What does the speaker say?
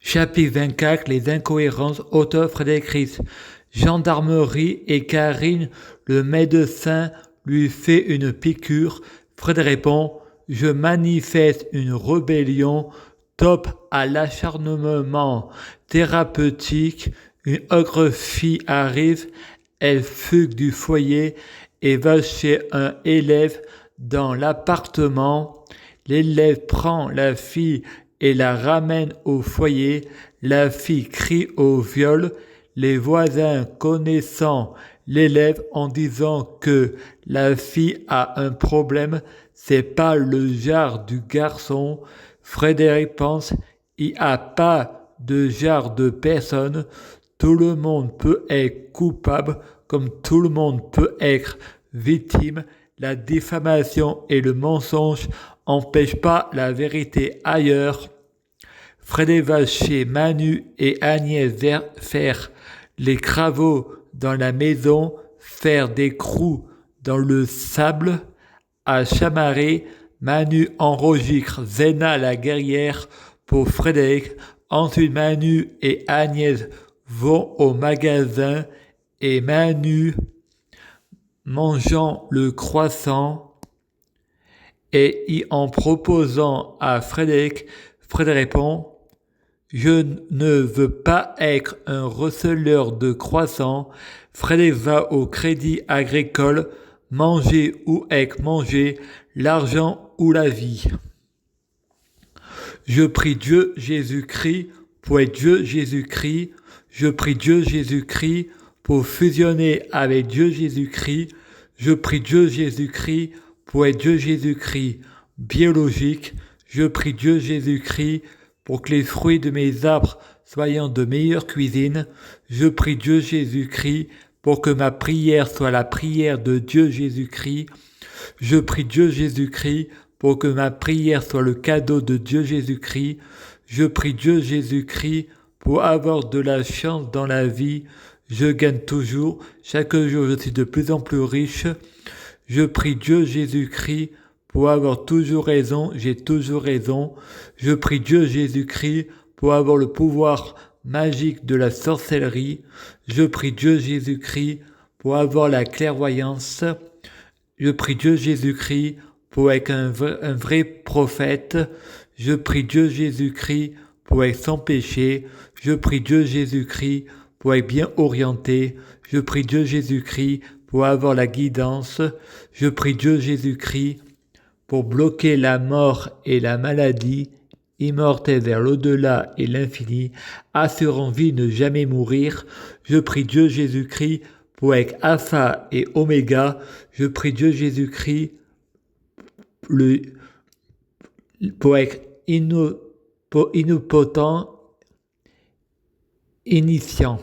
Chapitre 24, les incohérences, auteur Frédéric Ries. Gendarmerie et Karine, le médecin lui fait une piqûre. Frédéric répond: je manifeste une rébellion. Top à l'acharnement thérapeutique. Une autre fille arrive, elle fugue du foyer et va chez un élève dans l'appartement. L'élève prend la fille et la ramène au foyer. La fille crie au viol. Les voisins connaissant l'élève en disant que la fille a un problème, c'est pas le genre du garçon. Frédéric pense: il n'y a pas de genre de personne. Tout le monde peut être coupable comme tout le monde peut être victime. La diffamation et le mensonge n'empêchent pas la vérité ailleurs. Frédéric va chez Manu et Agnès faire les travaux dans la maison, faire des crous dans le sable. À Chamarré, Manu enregistre Zena la guerrière pour Frédéric. Ensuite, Manu et Agnès vont au magasin et Manu, mangeant le croissant et en proposant à Frédéric, Frédéric répond: je ne veux pas être un receleur de croissants. Frédéric va au Crédit Agricole. Manger ou être mangé, l'argent ou la vie. Je prie Dieu Jésus-Christ pour être Dieu Jésus-Christ. Je prie Dieu Jésus-Christ pour fusionner avec Dieu Jésus-Christ. Je prie Dieu Jésus-Christ pour être Dieu Jésus-Christ biologique. Je prie Dieu Jésus-Christ pour que les fruits de mes arbres soient de meilleure cuisine. Je prie Dieu Jésus-Christ pour que ma prière soit la prière de Dieu Jésus-Christ. Je prie Dieu Jésus-Christ pour que ma prière soit le cadeau de Dieu Jésus-Christ. Je prie Dieu Jésus-Christ pour avoir de la chance dans la vie. Je gagne toujours. Chaque jour, je suis de plus en plus riche. Je prie Dieu Jésus-Christ pour avoir toujours raison. J'ai toujours raison. Je prie Dieu Jésus-Christ pour avoir le pouvoir magique de la sorcellerie. Je prie Dieu Jésus-Christ pour avoir la clairvoyance. Je prie Dieu Jésus-Christ pour être un vrai prophète. Je prie Dieu Jésus-Christ pour être sans péché. Je prie Dieu Jésus-Christ pour être bien orienté. Je prie Dieu Jésus-Christ pour avoir la guidance. Je prie Dieu Jésus-Christ pour bloquer la mort et la maladie, immortel vers l'au-delà et l'infini, assurant vie ne jamais mourir. Je prie Dieu Jésus-Christ pour être Alpha et Oméga. Je prie Dieu Jésus-Christ pour être innopotent, initiant.